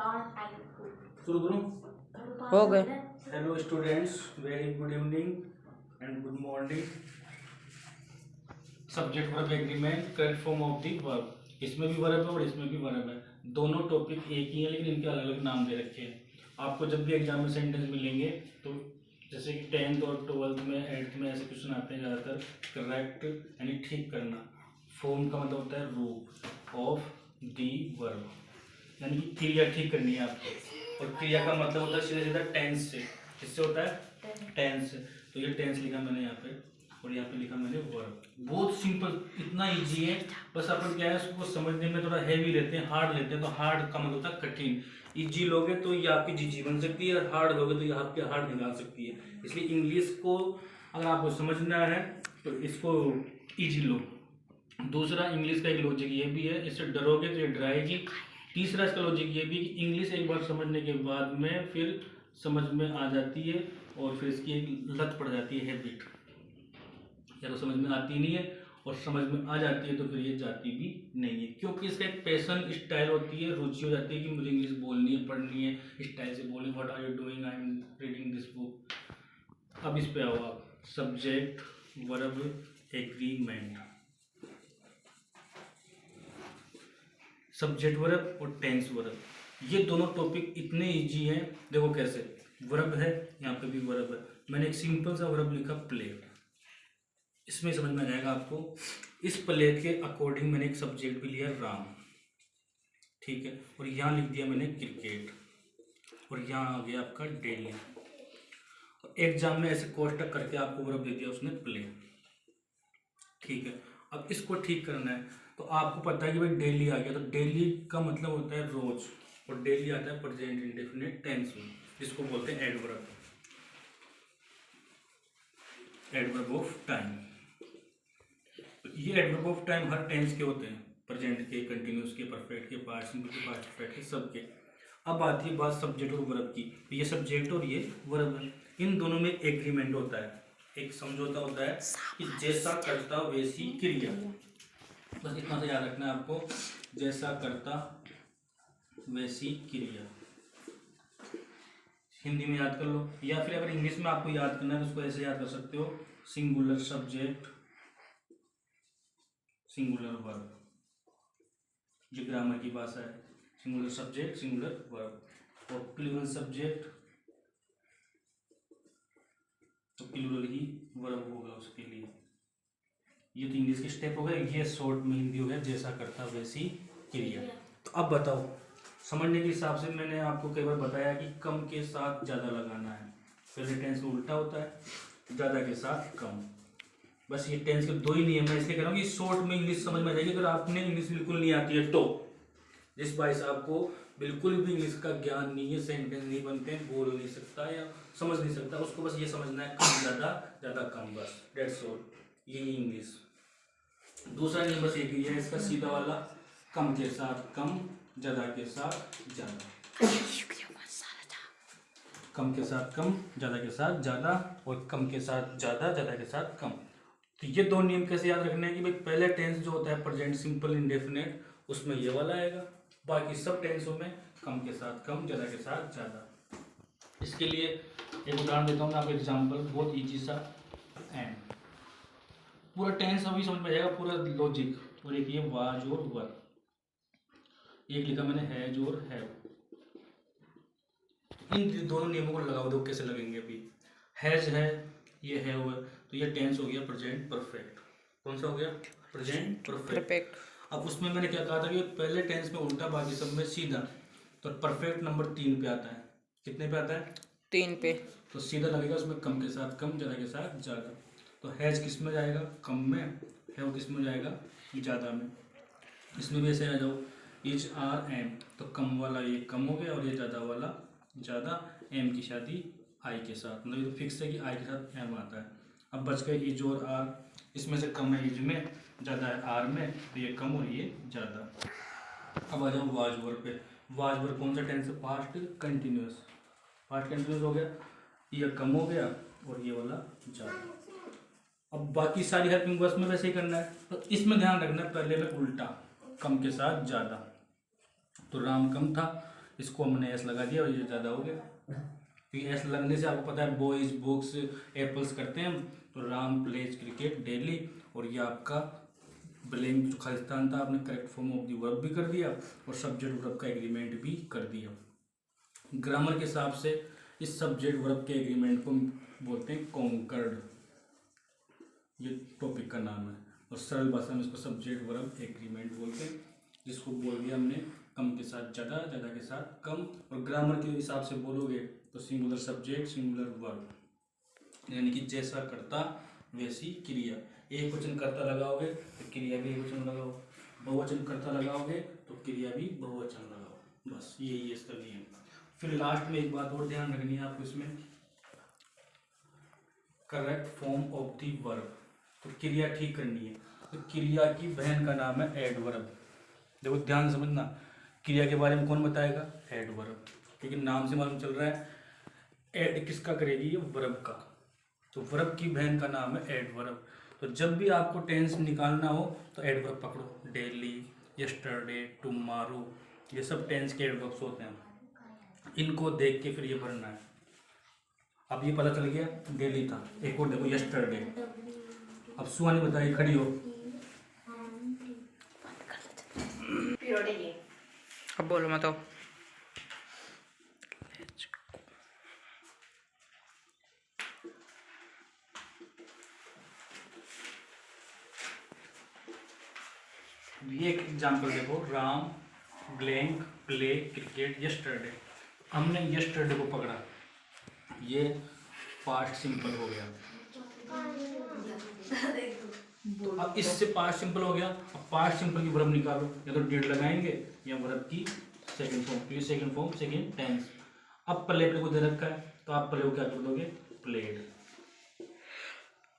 शुरू करूं? हो गए। Hello students, very good evening and good morning. Subject verb agreement, correct form of the verb. इसमें भी वर्ब है और इसमें भी वर्ब है। दोनों टॉपिक एक ही है लेकिन इनके अलग अलग नाम दे रखे हैं। आपको जब भी एग्जाम में सेंटेंस मिलेंगे तो जैसे कि 10th और 12th में 8th में ऐसे क्वेश्चन आते हैं ज़्यादातर। करेक्ट यानी ठीक करना, फॉर्म का मतलब होता है रूप ऑफ दी वर्ब, यानी कि क्रिया ठीक करनी है आपको। और क्रिया का मतलब होता है सीधा सीधा टेंस से। किससे होता है? टेंस से। तो ये टेंस लिखा मैंने यहाँ पे और यहाँ पे लिखा मैंने वर्ब। बहुत सिंपल, इतना इजी है। बस अपन क्या है उसको समझने में थोड़ा हैवी लेते हैं, हार्ड लेते हैं। तो हार्ड का मतलब होता है कठिन। इजी लोगे तो ये आपकी जीजी बन सकती है और हार्ड लोगे तो ये आपके हार्ड निकाल सकती है। इसलिए इंग्लिश को अगर आपको समझना है तो इसको ईजी लो। दूसरा, इंग्लिश का एक लॉजिक ये भी है, इससे डरोगे तो ये डराएगी। तीसरा इसका लॉजिक ये भी कि इंग्लिश एक बार समझने के बाद में फिर समझ में आ जाती है और फिर इसकी एक लत पड़ जाती है, हैबिट। या तो समझ में आती नहीं है और समझ में आ जाती है तो फिर ये जाती भी नहीं है, क्योंकि इसका एक पैशन स्टाइल होती है, रुचि हो जाती है कि मुझे इंग्लिश बोलनी है, पढ़नी है, स्टाइल से बोलनी। What are you doing? I am reading this book. अब इस पे आओ आप। Subject verb agreement. Subject verb और टेंस वर्ब, ये दोनों टॉपिक इतने इजी हैं। देखो कैसे, वर्ब है, यहाँ पे भी वर्ब है। मैंने एक सिंपल सा वर्ब लिखा प्लेट, इसमें समझ में आ जाएगा आपको। इस प्लेट के अकॉर्डिंग मैंने एक सब्जेक्ट भी लिया राम, ठीक है। और यहाँ लिख दिया मैंने क्रिकेट और यहाँ आ गया आपका डेली। एग्जाम में ऐसे कोष्टक करके आपको वर्ब दे दिया उसने प्लेट, ठीक है। अब इसको ठीक करना है तो आपको पता है कि भाई डेली आ गया, तो डेली का मतलब होता है रोज, और डेली आता है प्रेजेंट इंडेफिनिट टेंस में, जिसको बोलते हैं एडवर्ब, एडवर्ब ऑफ टाइम। तो ये एडवर्ब ऑफ टाइम हर टेंस के होते हैं, प्रेजेंट के, कंटिन्यूस के, परफेक्ट के, पास्ट सिंपल के, पास्ट परफेक्ट के, सबके। अब आती है बात सब्जेक्ट और वर्ब की। तो ये सब्जेक्ट और ये वर्ब है, इन दोनों में एग्रीमेंट होता है, एक समझौता होता है कि जैसा करता वैसी क्रिया। बस इतना सा याद रखना है आपको, जैसा करता वैसी क्रिया। हिंदी में याद कर लो, या फिर अगर इंग्लिश में आपको याद करना है तो उसको ऐसे याद कर सकते हो, सिंगुलर सब्जेक्ट सिंगुलर वर्ब। जो ग्रामर की भाषा है, सिंगुलर सब्जेक्ट सिंगुलर वर्ब। और प्लूरल सब्जेक्ट तो प्लूरल ही वर्ब होगा उसके लिए। ये तो इंग्लिश के स्टेप हो गए, ये शॉर्ट में हिंदी हो गया जैसा करता वैसी क्रिया। तो अब बताओ, समझने के हिसाब से मैंने आपको कई बार बताया कि कम के साथ ज़्यादा लगाना है। पहले टेंस में उल्टा होता है, ज़्यादा के साथ कम। बस ये टेंस के दो ही नियम है, इसलिए कह रहा हूँ कि शॉर्ट में इंग्लिश समझ में आ जाएगी। अगर आपने इंग्लिश बिल्कुल नहीं आती है तो, जिस भाई साहब को बिल्कुल भी इंग्लिश का ज्ञान नहीं है, सेंटेंस नहीं बनते, बोल नहीं सकता या समझ नहीं सकता, उसको बस ये समझना है कम ज़्यादा ज़्यादा कम, बस डेट्स ऑल। यही इंग्लिश। दूसरा नियम बस एक ही है इसका, सीधा वाला, कम के साथ कम, ज़्यादा के साथ ज़्यादा। कम के साथ कम, ज़्यादा के साथ ज़्यादा, और कम के साथ ज़्यादा, ज़्यादा के साथ कम। तो ये दो नियम कैसे याद रखने हैं कि भाई पहले टेंस जो होता है प्रेजेंट सिंपल इंडेफिनिट, उसमें ये वाला आएगा। बाकी सब टेंसों में कम के साथ कम, ज़्यादा के साथ ज़्यादा। इसके लिए एक उदाहरण देता हूँ मैं आपको, एग्जाम्पल बहुत ईजी सा। एंड पूरा टेंस अभी समझ में आ जाएगा, पूरा लॉजिक। और एक ये वाज और वर, एक लिखा मैंने हैज और हैव। इन दोनों नियमों को लगाओ, दो कैसे लगेंगे। अभी हैज है, ये हैव है, तो ये टेंस हो गया प्रेजेंट परफेक्ट। कौन सा हो गया? Present perfect. अब उसमें मैंने क्या कहा था कि पहले टेंस में उल्टा, बाकी सब में सीधा। तो परफेक्ट नंबर 3 पे आता है। कितने पे आता है? 3 पे। तो सीधा लगेगा उसमें, कम के साथ कम, ज़्यादा के साथ ज़्यादा। तो हैज किस में जाएगा? कम में। हैव किस में जाएगा? ज़्यादा में। इसमें भी ऐसे आ जाओ, इज आर एम, तो कम वाला ये कम हो गया और ये ज़्यादा वाला ज़्यादा। एम की शादी आई के साथ, मतलब ये तो फिक्स है कि आई के साथ एम आता है। अब बच गए इज और आर, इसमें से कम है इज में, ज़्यादा है आर में, तो ये कम और ये ज़्यादा। अब आ जाओ वाज वर पे। वाज वर कौन सा टेंस है? Past continuous. पास्ट कंटिन्यूस हो गया, ये कम हो गया और ये वाला ज़्यादा। अब बाकी सारी हेल्पिंग वर्ब्स में वैसे ही करना है। तो इसमें ध्यान रखना है, पहले में उल्टा, कम के साथ ज़्यादा। तो राम कम था, इसको हमने एस लगा दिया और ये ज़्यादा हो गया, क्योंकि एस लगने से आपको पता है बॉयज़ बुक्स एप्पल्स करते हैं हम, तो राम प्लेज क्रिकेट डेली, और ये आपका ब्लैंक जो खालिस्तान था आपने correct form of the verb भी कर दिया और सब्जेक्ट वर्ब का एग्रीमेंट भी कर दिया। ग्रामर के हिसाब से इस सब्जेक्ट वर्ब के एग्रीमेंट को बोलते हैं कॉन्कर्ड, ये टॉपिक का नाम है, और सरल भाषा में इसको सब्जेक्ट वर्ब एग्रीमेंट बोलते हैं, जिसको बोल दिया हमने कम के साथ ज़्यादा, ज़्यादा के साथ कम। और ग्रामर के हिसाब से बोलोगे तो सिंगुलर सब्जेक्ट सिंगुलर वर्ब, यानी कि जैसा कर्ता वैसी क्रिया। एक वचन कर्ता लगाओगे तो क्रिया भी एक वचन लगाओ, बहुवचन कर्ता लगाओगे तो क्रिया भी बहुवचन लगाओ, बस यही इसका नियम। फिर लास्ट में एक बात और ध्यान रखनी है आपको इसमें, correct form of the verb, तो क्रिया ठीक करनी है। तो क्रिया की बहन का नाम है एडवर्ब। देखो ध्यान समझना, क्रिया के बारे में कौन बताएगा? एडवर्ब, क्योंकि नाम से मालूम चल रहा है एड किसका करेगी? ये वर्ब का, तो वर्ब की बहन का नाम है एडवर्ब। तो जब भी आपको टेंस निकालना हो तो एडवर्ब पकड़ो, डेली, यस्टरडे, टुमारो, ये सब टेंस के एडवर्ब्स होते हैं, इनको देख के फिर ये भरना है। अब ये पता चल गया डेली था, एक और देखो यस्टरडे। अब सुहानी बताइए, खड़ी हो, अब बोलो मत आओ। ये एक एग्जाम्पल देखो, Ram blank play cricket yesterday. हमने यस्टरडे को पकड़ा, ये पास्ट सिंपल हो गया। अब इससे पास्ट सिंपल हो गया, अब पास्ट सिंपल की वर्ब निकालो, या तो डिड लगाएंगे या वर्ब की सेकंड फॉर्म, तो ये सेकंड फॉर्म सेकंड टेंस। अब प्ले को दे रखा है तो आप प्ले को क्या कर दोगे? प्लेड,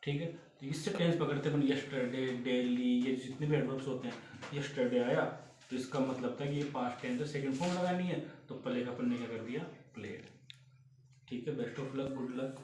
ठीक है। तो इससे टेंस पकड़ते हैं यस्टरडे, डेली, ये जितने भी एडवर्ब्स होते हैं, यस्टरडे आया तो इसका मतलब था कि ये पास्ट टेंस है, सेकंड फॉर्म लगानी है, तो प्ले का अपन ने क्या कर दिया? प्लेड। ठीक है, best of luck, good luck.